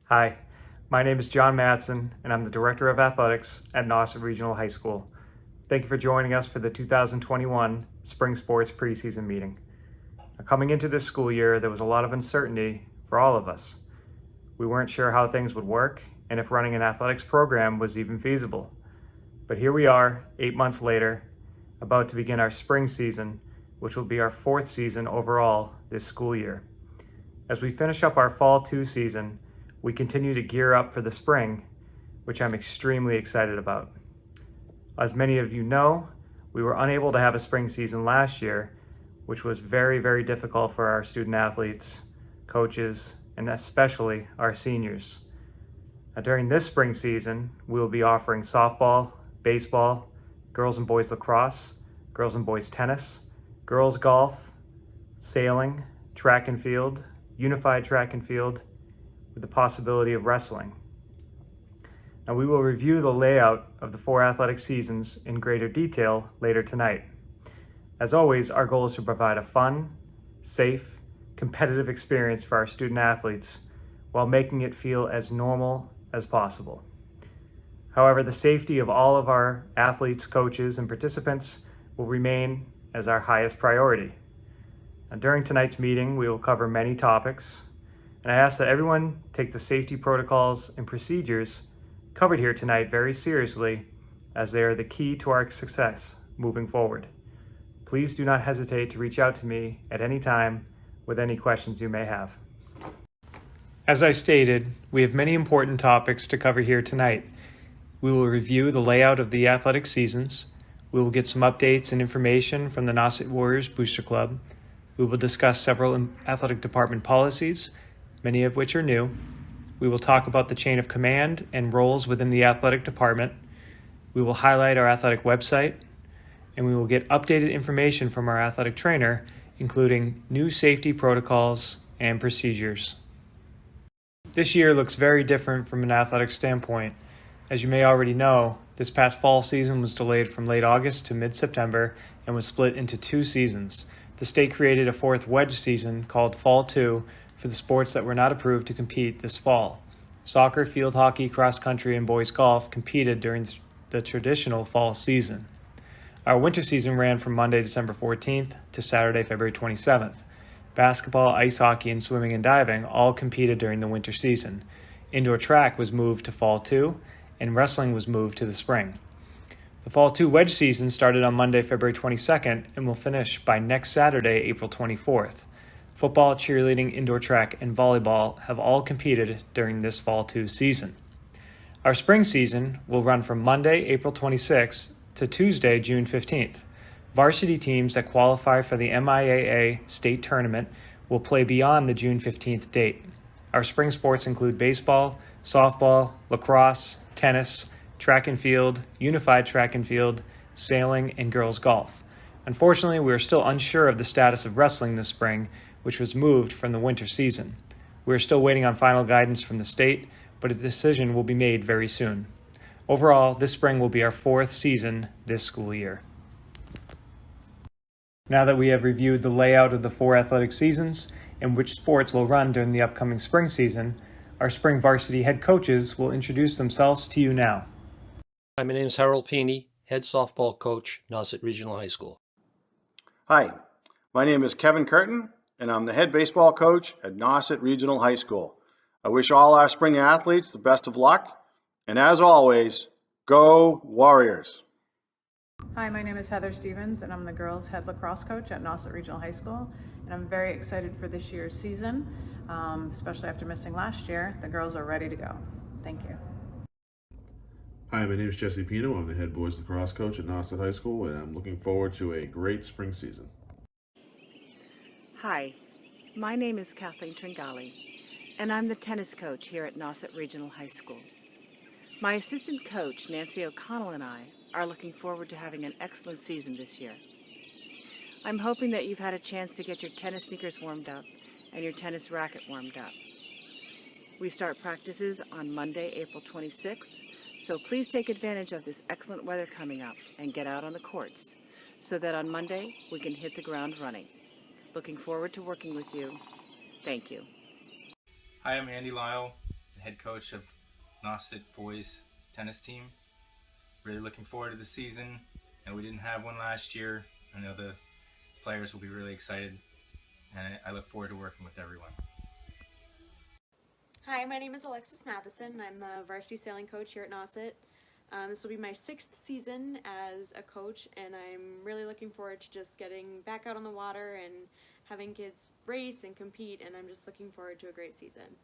Hi, my name is John Matson, and I'm the Director of Athletics at Nauset Regional High School. Thank you for joining us for the 2021 Spring Sports Preseason Meeting. Now, coming into this school year, there was a lot of uncertainty for all of us. We weren't sure how things would work and if running an athletics program was even feasible. But here we are, 8 months later, about to begin our spring season, which will be our 4th season overall this school year. As we finish up our Fall 2 season, we continue to gear up for the spring, which I'm extremely excited about. As many of you know, we were unable to have a spring season last year, which was very, very difficult for our student athletes, coaches, and especially our seniors. Now, during this spring season, we will be offering softball, baseball, girls and boys lacrosse, girls and boys tennis, girls golf, sailing, track and field, unified track and field, with the possibility of wrestling. Now, we will review the layout of the 4 athletic seasons in greater detail later tonight. As always, our goal is to provide a fun, safe, competitive experience for our student athletes while making it feel as normal as possible. However, the safety of all of our athletes, coaches, and participants will remain as our highest priority. Now, during tonight's meeting, we will cover many topics, and I ask that everyone take the safety protocols and procedures covered here tonight very seriously, as they are the key to our success moving forward. Please do not hesitate to reach out to me at any time with any questions you may have. As I stated, we have many important topics to cover here tonight. We will review the layout of the athletic seasons. We will get some updates and information from the Nauset Warriors Booster Club. We will discuss several athletic department policies, many of which are new. We will talk about the chain of command and roles within the athletic department. We will highlight our athletic website, and we will get updated information from our athletic trainer, including new safety protocols and procedures. This year looks very different from an athletic standpoint. As you may already know, this past fall season was delayed from late August to mid-September and was split into 2 seasons. The state created a 4th wedge season called Fall 2 for the sports that were not approved to compete this fall. Soccer, field hockey, cross country, and boys golf competed during the traditional fall season. Our winter season ran from Monday, December 14th to Saturday, February 27th. Basketball, ice hockey, and swimming and diving all competed during the winter season. Indoor track was moved to Fall 2, and wrestling was moved to the spring. The Fall 2 wedge season started on Monday, February 22nd, and will finish by next Saturday, April 24th. Football, cheerleading, indoor track, and volleyball have all competed during this Fall 2 season. Our spring season will run from Monday, April 26th to Tuesday, June 15th. Varsity teams that qualify for the MIAA state tournament will play beyond the June 15th date. Our spring sports include baseball, softball, lacrosse, tennis, track and field, unified track and field, sailing, and girls golf. Unfortunately, we are still unsure of the status of wrestling this spring, which was moved from the winter season. We are still waiting on final guidance from the state, but a decision will be made very soon. Overall, this spring will be our 4th season this school year. Now that we have reviewed the layout of the 4 athletic seasons and which sports will run during the upcoming spring season, our spring varsity head coaches will introduce themselves to you now. Hi, my name is Harold Peeney, head softball coach, Nauset Regional High School. Hi, my name is Kevin Curtin, and I'm the head baseball coach at Nauset Regional High School. I wish all our spring athletes the best of luck, and as always, go Warriors! Hi, my name is Heather Stevens, and I'm the girls head lacrosse coach at Nauset Regional High School, and I'm very excited for this year's season, especially after missing last year. The girls are ready to go. Thank you. Hi, my name is Jesse Pino. I'm the head boys lacrosse coach at Nauset High School, and I'm looking forward to a great spring season. Hi, my name is Kathleen Tringali, and I'm the tennis coach here at Nauset Regional High School. My assistant coach, Nancy O'Connell, and I are looking forward to having an excellent season this year. I'm hoping that you've had a chance to get your tennis sneakers warmed up and your tennis racket warmed up. We start practices on Monday, April 26th, so please take advantage of this excellent weather coming up and get out on the courts so that on Monday we can hit the ground running. Looking forward to working with you. Thank you. Hi, I'm Andy Lyle, head coach of Nauset boys tennis team. Really looking forward to the season, and we didn't have one last year. I know the players will be really excited, and I look forward to working with everyone. Hi, my name is Alexis Matheson. I'm the varsity sailing coach here at Nauset. This will be my 6th season as a coach, and I'm really looking forward to just getting back out on the water and having kids race and compete, and I'm just looking forward to a great season.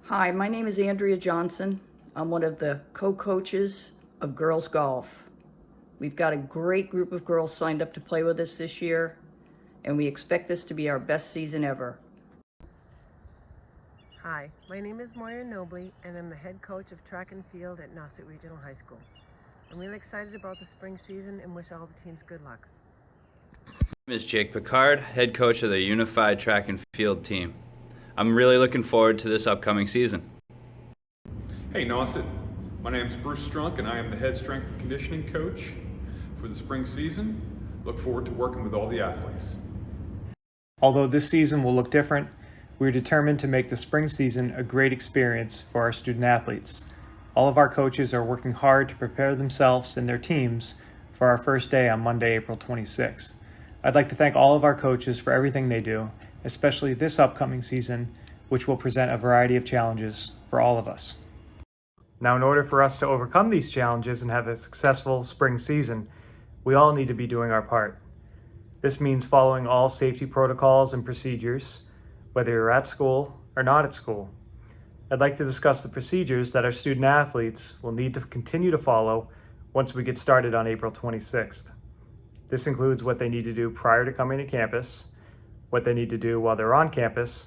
Hi, my name is Andrea Johnson. I'm one of the co-coaches of girls golf. We've got a great group of girls signed up to play with us this year, and we expect this to be our best season ever. Hi, my name is Moira Nobley, and I'm the head coach of track and field at Nauset Regional High School. I'm really excited about the spring season and wish all the teams good luck. My name is Jake Picard, head coach of the Unified Track and Field team. I'm really looking forward to this upcoming season. Hey Nauset, my name is Bruce Strunk and I am the head strength and conditioning coach for the spring season. Look forward to working with all the athletes. Although this season will look different, we're determined to make the spring season a great experience for our student athletes. All of our coaches are working hard to prepare themselves and their teams for our first day on Monday, April 26th. I'd like to thank all of our coaches for everything they do, especially this upcoming season, which will present a variety of challenges for all of us. Now, in order for us to overcome these challenges and have a successful spring season, we all need to be doing our part. This means following all safety protocols and procedures, whether you're at school or not at school. I'd like to discuss the procedures that our student athletes will need to continue to follow once we get started on April 26th. This includes what they need to do prior to coming to campus, what they need to do while they're on campus,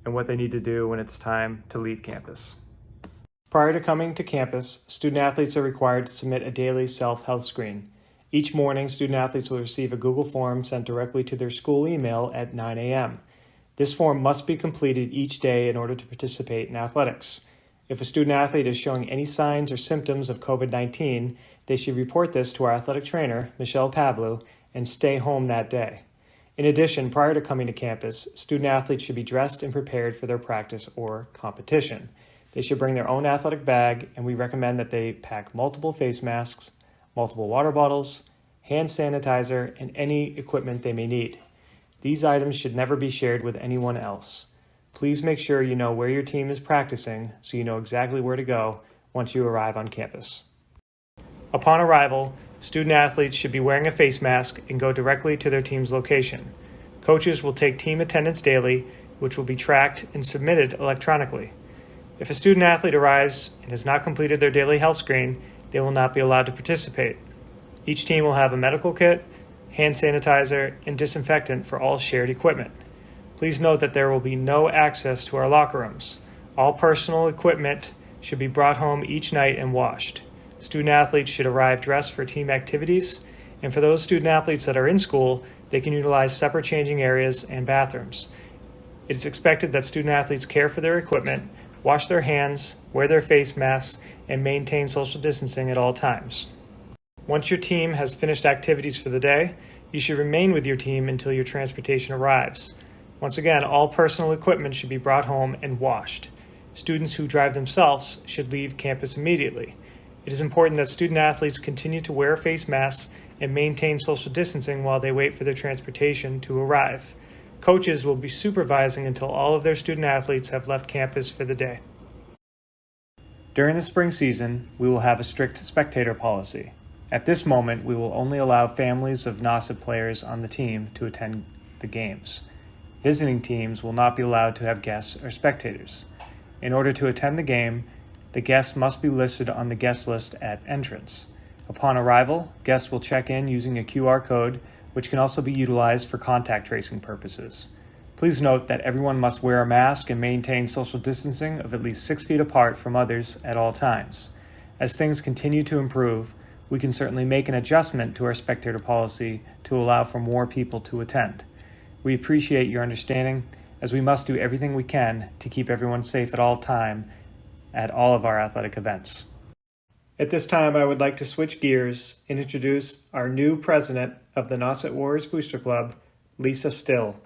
and what they need to do when it's time to leave campus. Prior to coming to campus, student athletes are required to submit a daily self-health screen. Each morning, student athletes will receive a Google form sent directly to their school email at 9 a.m. This form must be completed each day in order to participate in athletics. If a student athlete is showing any signs or symptoms of COVID-19, they should report this to our athletic trainer, Michelle Pavlou, and stay home that day. In addition, prior to coming to campus, student athletes should be dressed and prepared for their practice or competition. They should bring their own athletic bag, and we recommend that they pack multiple face masks, multiple water bottles, hand sanitizer, and any equipment they may need. These items should never be shared with anyone else. Please make sure you know where your team is practicing so you know exactly where to go once you arrive on campus. Upon arrival, student athletes should be wearing a face mask and go directly to their team's location. Coaches will take team attendance daily, which will be tracked and submitted electronically. If a student athlete arrives and has not completed their daily health screen, they will not be allowed to participate. Each team will have a medical kit, hand sanitizer, and disinfectant for all shared equipment. Please note that there will be no access to our locker rooms. All personal equipment should be brought home each night and washed. Student athletes should arrive dressed for team activities, and for those student athletes that are in school, they can utilize separate changing areas and bathrooms. It is expected that student athletes care for their equipment, wash their hands, wear their face masks, and maintain social distancing at all times. Once your team has finished activities for the day, you should remain with your team until your transportation arrives. Once again, all personal equipment should be brought home and washed. Students who drive themselves should leave campus immediately. It is important that student athletes continue to wear face masks and maintain social distancing while they wait for their transportation to arrive. Coaches will be supervising until all of their student athletes have left campus for the day. During the spring season, we will have a strict spectator policy. At this moment, we will only allow families of Nauset players on the team to attend the games. Visiting teams will not be allowed to have guests or spectators. In order to attend the game, the guests must be listed on the guest list at entrance. Upon arrival, guests will check in using a QR code, which can also be utilized for contact tracing purposes. Please note that everyone must wear a mask and maintain social distancing of at least 6 feet apart from others at all times. As things continue to improve, we can certainly make an adjustment to our spectator policy to allow for more people to attend. We appreciate your understanding, as we must do everything we can to keep everyone safe at all time at all of our athletic events. At this time, I would like to switch gears and introduce our new president of the Nauset Warriors Booster Club, Lisa Still.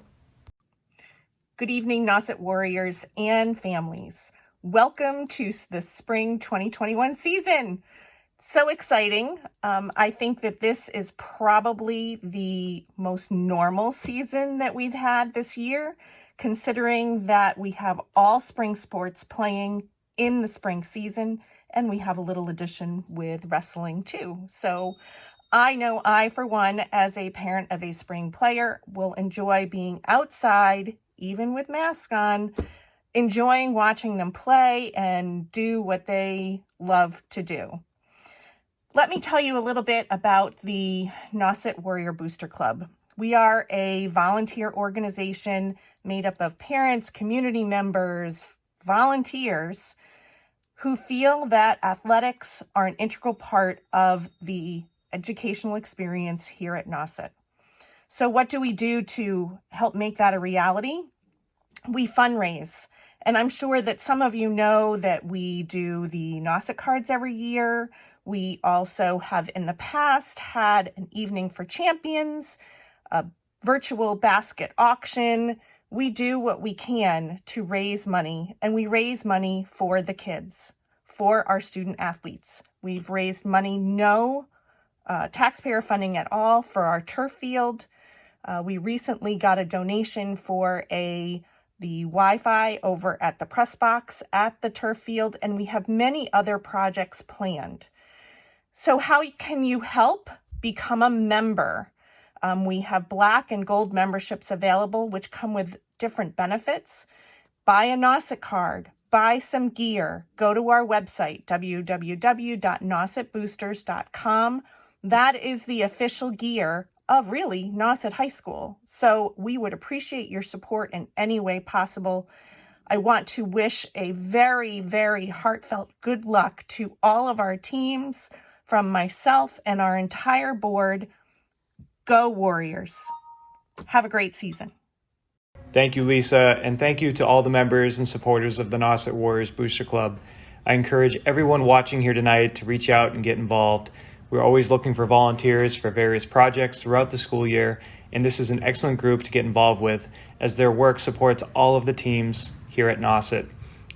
Good evening, Nauset Warriors and families. Welcome to the spring 2021 season. So exciting. I think that this is probably the most normal season that we've had this year, considering that we have all spring sports playing in the spring season, and we have a little addition with wrestling too. So I know I, for one, as a parent of a spring player, will enjoy being outside, even with masks on, enjoying watching them play and do what they love to do. Let me tell you a little bit about the Nauset Warrior Booster Club. We are a volunteer organization made up of parents, community members, volunteers who feel that athletics are an integral part of the educational experience here at Nauset. So what do we do to help make that a reality? We fundraise. And I'm sure that some of you know that we do the Nauset cards every year. We also have in the past had an evening for champions, a virtual basket auction. We do what we can to raise money, and we raise money for the kids, for our student athletes. We've raised money, no taxpayer funding at all, for our turf field. We recently got a donation for the Wi-Fi over at the press box at the turf field, and we have many other projects planned. So how can you help? Become a member. We have black and gold memberships available, which come with different benefits. Buy a Nauset card, buy some gear, go to our website, www.nausetboosters.com. That is the official gear of really Nauset High School. So we would appreciate your support in any way possible. I want to wish a very, very heartfelt good luck to all of our teams, from myself and our entire board. Go Warriors. Have a great season. Thank you, Lisa, and thank you to all the members and supporters of the Nauset Warriors Booster Club. I encourage everyone watching here tonight to reach out and get involved. We're always looking for volunteers for various projects throughout the school year, and this is an excellent group to get involved with, as their work supports all of the teams here at Nauset.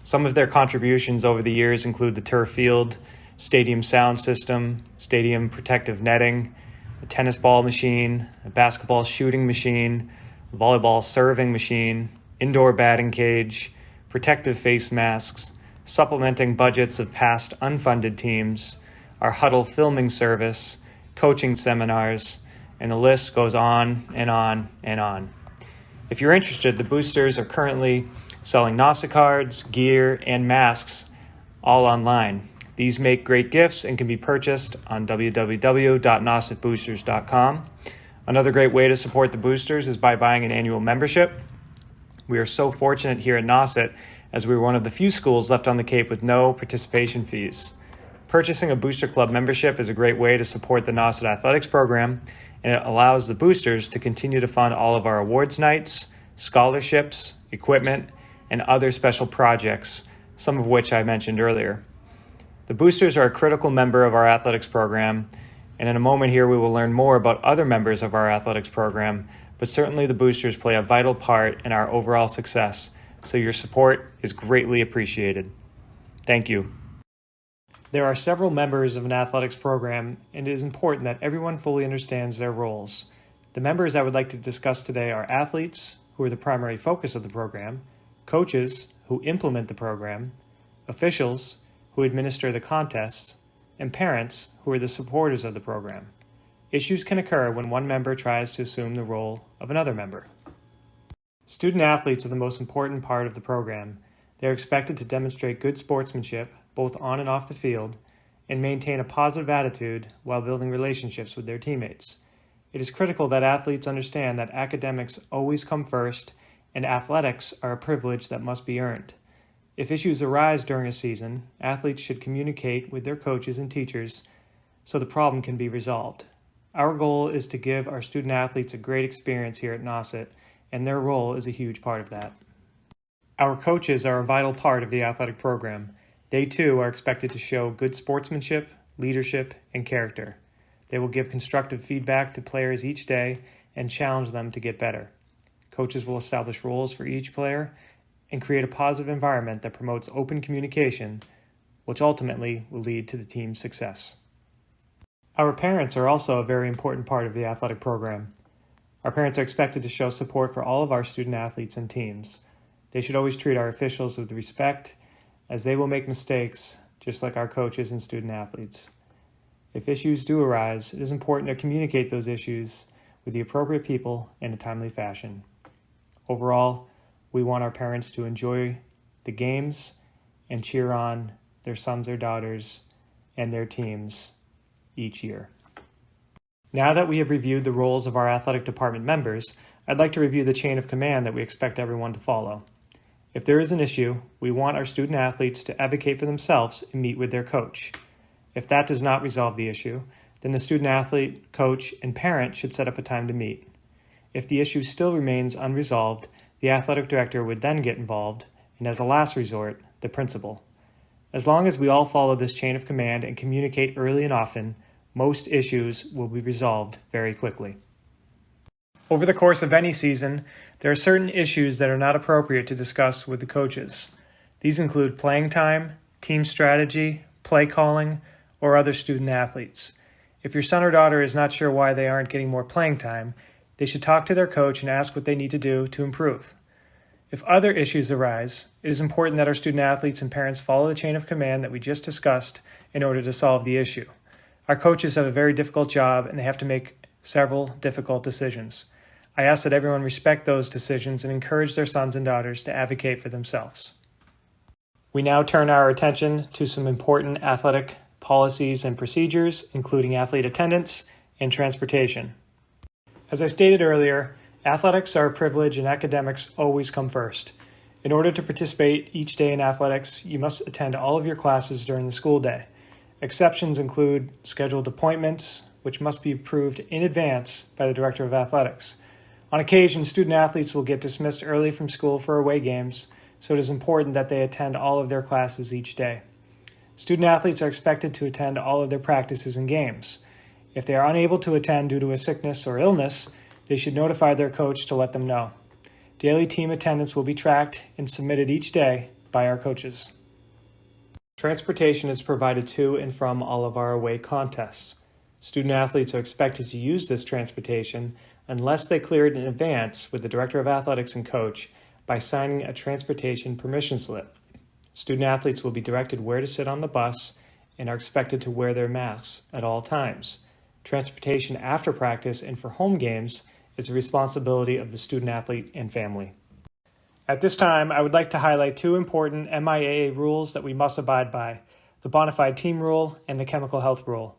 Some of their contributions over the years include the turf field, stadium sound system, stadium protective netting, a tennis ball machine, a basketball shooting machine, a volleyball serving machine, indoor batting cage, protective face masks, supplementing budgets of past unfunded teams, our huddle filming service, coaching seminars, and the list goes on and on and on. If you're interested, the boosters are currently selling Nauset cards, gear, and masks all online. These make great gifts and can be purchased on www.nausetboosters.com. Another great way to support the boosters is by buying an annual membership. We are so fortunate here at Nauset, as we were one of the few schools left on the Cape with no participation fees. Purchasing a Booster Club membership is a great way to support the Nauset Athletics program, and it allows the boosters to continue to fund all of our awards nights, scholarships, equipment, and other special projects, some of which I mentioned earlier. The boosters are a critical member of our athletics program, and in a moment here we will learn more about other members of our athletics program, but certainly the boosters play a vital part in our overall success, so your support is greatly appreciated. Thank you. There are several members of an athletics program, and it is important that everyone fully understands their roles. The members I would like to discuss today are athletes, who are the primary focus of the program, coaches, who implement the program, officials, who administer the contests, and parents, who are the supporters of the program. Issues can occur when one member tries to assume the role of another member. Student athletes are the most important part of the program. They are expected to demonstrate good sportsmanship, both on and off the field, and maintain a positive attitude while building relationships with their teammates. It is critical that athletes understand that academics always come first, and athletics are a privilege that must be earned. If issues arise during a season, athletes should communicate with their coaches and teachers so the problem can be resolved. Our goal is to give our student athletes a great experience here at Nauset, and their role is a huge part of that. Our coaches are a vital part of the athletic program. They too are expected to show good sportsmanship, leadership, and character. They will give constructive feedback to players each day and challenge them to get better. Coaches will establish roles for each player and create a positive environment that promotes open communication, which ultimately will lead to the team's success. Our parents are also a very important part of the athletic program. Our parents are expected to show support for all of our student athletes and teams. They should always treat our officials with respect, as they will make mistakes, just like our coaches and student athletes. If issues do arise, it is important to communicate those issues with the appropriate people in a timely fashion. Overall, we want our parents to enjoy the games and cheer on their sons or daughters and their teams each year. Now that we have reviewed the roles of our athletic department members, I'd like to review the chain of command that we expect everyone to follow. If there is an issue, we want our student athletes to advocate for themselves and meet with their coach. If that does not resolve the issue, then the student athlete, coach, and parent should set up a time to meet. If the issue still remains unresolved, the athletic director would then get involved, and as a last resort, the principal. As long as we all follow this chain of command and communicate early and often, most issues will be resolved very quickly. Over the course of any season, there are certain issues that are not appropriate to discuss with the coaches. These include playing time, team strategy, play calling, or other student athletes. If your son or daughter is not sure why they aren't getting more playing time, they should talk to their coach and ask what they need to do to improve. If other issues arise, it is important that our student athletes and parents follow the chain of command that we just discussed in order to solve the issue. Our coaches have a very difficult job and they have to make several difficult decisions. I ask that everyone respect those decisions and encourage their sons and daughters to advocate for themselves. We now turn our attention to some important athletic policies and procedures, including athlete attendance and transportation. As I stated earlier, athletics are a privilege and academics always come first. In order to participate each day in athletics, you must attend all of your classes during the school day. Exceptions include scheduled appointments, which must be approved in advance by the Director of Athletics. On occasion, student athletes will get dismissed early from school for away games, so it is important that they attend all of their classes each day. Student athletes are expected to attend all of their practices and games. If they are unable to attend due to a sickness or illness, they should notify their coach to let them know. Daily team attendance will be tracked and submitted each day by our coaches. Transportation is provided to and from all of our away contests. Student athletes are expected to use this transportation unless they clear it in advance with the Director of Athletics and coach by signing a transportation permission slip. Student athletes will be directed where to sit on the bus and are expected to wear their masks at all times. Transportation after practice and for home games is the responsibility of the student athlete and family. At this time, I would like to highlight two important MIAA rules that we must abide by: the bona fide team rule and the chemical health rule.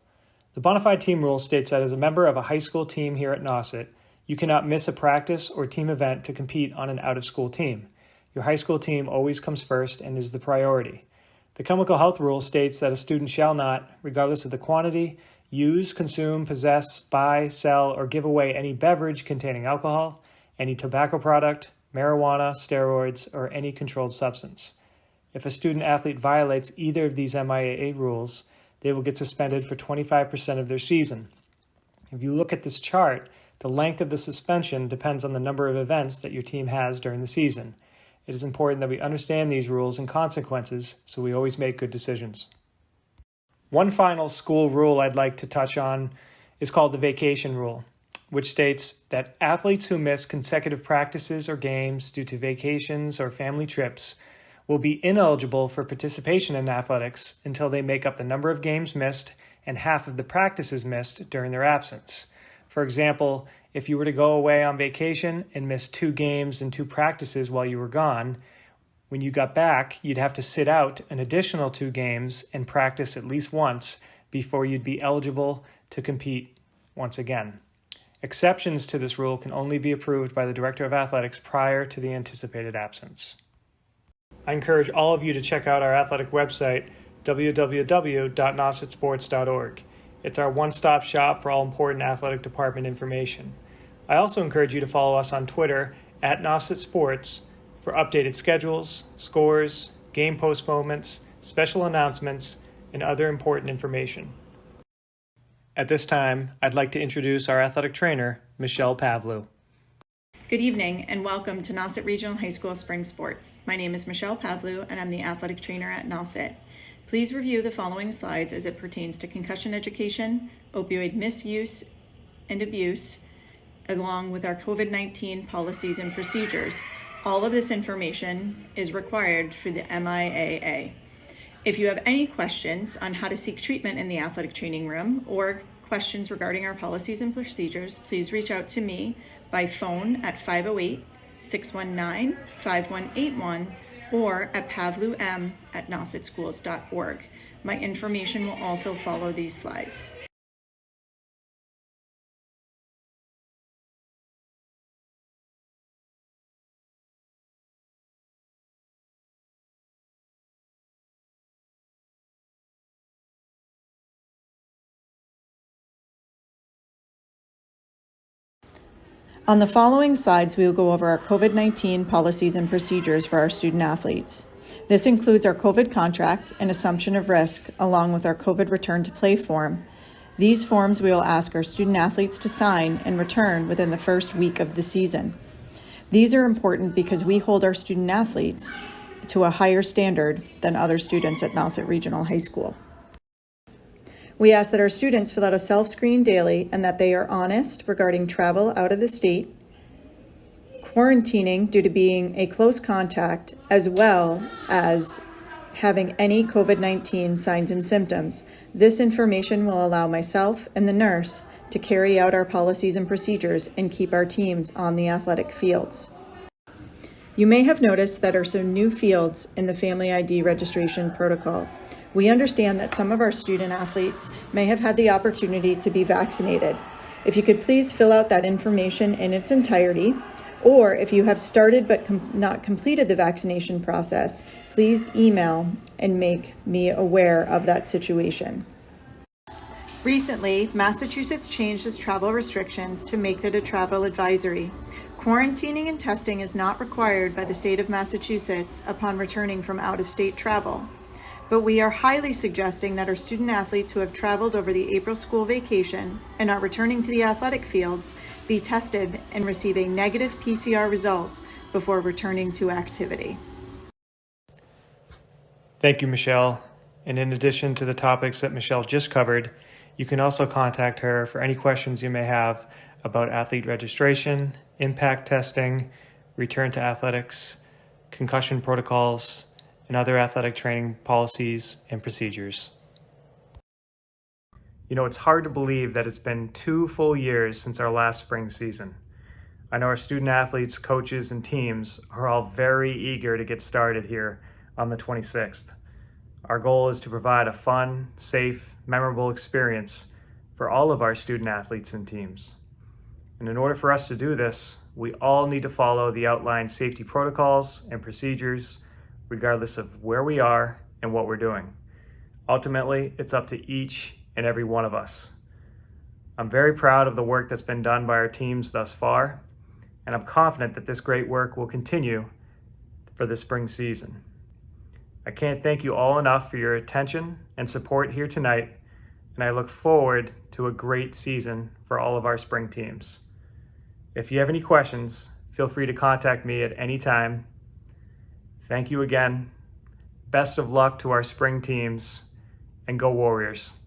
The bona fide team rule states that as a member of a high school team here at Nauset, you cannot miss a practice or team event to compete on an out-of-school team. Your high school team always comes first and is the priority. The chemical health rule states that a student shall not, regardless of the quantity, use, consume, possess, buy, sell, or give away any beverage containing alcohol, any tobacco product, marijuana, steroids, or any controlled substance. If a student athlete violates either of these MIAA rules, they will get suspended for 25% of their season. If you look at this chart, the length of the suspension depends on the number of events that your team has during the season. It is important that we understand these rules and consequences so we always make good decisions. One final school rule I'd like to touch on is called the vacation rule, which states that athletes who miss consecutive practices or games due to vacations or family trips will be ineligible for participation in athletics until they make up the number of games missed and half of the practices missed during their absence. For example, if you were to go away on vacation and miss 2 games and 2 practices while you were gone, when you got back, you'd have to sit out an additional 2 games and practice at least once before you'd be eligible to compete once again. Exceptions to this rule can only be approved by the Director of Athletics prior to the anticipated absence. I encourage all of you to check out our athletic website, www.nausetsports.org. It's our one-stop shop for all important athletic department information. I also encourage you to follow us on Twitter @NausetSports for updated schedules, scores, game postponements, special announcements, and other important information. At this time, I'd like to introduce our athletic trainer, Michelle Pavlou. Good evening and welcome to Nauset Regional High School Spring Sports. My name is Michelle Pavlou and I'm the athletic trainer at Nauset. Please review the following slides as it pertains to concussion education, opioid misuse and abuse, along with our COVID-19 policies and procedures. All of this information is required for the MIAA. If you have any questions on how to seek treatment in the athletic training room or questions regarding our policies and procedures, please reach out to me by phone at 508-619-5181 or at pavlum@nausetschools.org. My information will also follow these slides. On the following slides, we will go over our COVID-19 policies and procedures for our student athletes. This includes our COVID contract and assumption of risk, along with our COVID return to play form. These forms we will ask our student athletes to sign and return within the first week of the season. These are important because we hold our student athletes to a higher standard than other students at Nauset Regional High School. We ask that our students fill out a self-screen daily and that they are honest regarding travel out of the state, quarantining due to being a close contact, as well as having any COVID-19 signs and symptoms. This information will allow myself and the nurse to carry out our policies and procedures and keep our teams on the athletic fields. You may have noticed that there are some new fields in the Family ID registration protocol. We understand that some of our student athletes may have had the opportunity to be vaccinated. If you could please fill out that information in its entirety, or if you have started but not completed the vaccination process, please email and make me aware of that situation. Recently, Massachusetts changed its travel restrictions to make it a travel advisory. Quarantining and testing is not required by the state of Massachusetts upon returning from out-of-state travel. But we are highly suggesting that our student athletes who have traveled over the April school vacation and are returning to the athletic fields be tested and receive a negative PCR result before returning to activity. Thank you, Michelle. And in addition to the topics that Michelle just covered, you can also contact her for any questions you may have about athlete registration, impact testing, return to athletics, concussion protocols, and other athletic training policies and procedures. You know, it's hard to believe that it's been 2 full years since our last spring season. I know our student athletes, coaches, and teams are all very eager to get started here on the 26th. Our goal is to provide a fun, safe, memorable experience for all of our student athletes and teams. And in order for us to do this, we all need to follow the outlined safety protocols and procedures regardless of where we are and what we're doing. Ultimately, it's up to each and every one of us. I'm very proud of the work that's been done by our teams thus far, and I'm confident that this great work will continue for the spring season. I can't thank you all enough for your attention and support here tonight, and I look forward to a great season for all of our spring teams. If you have any questions, feel free to contact me at any time. Thank you again. Best of luck to our spring teams, and go Warriors.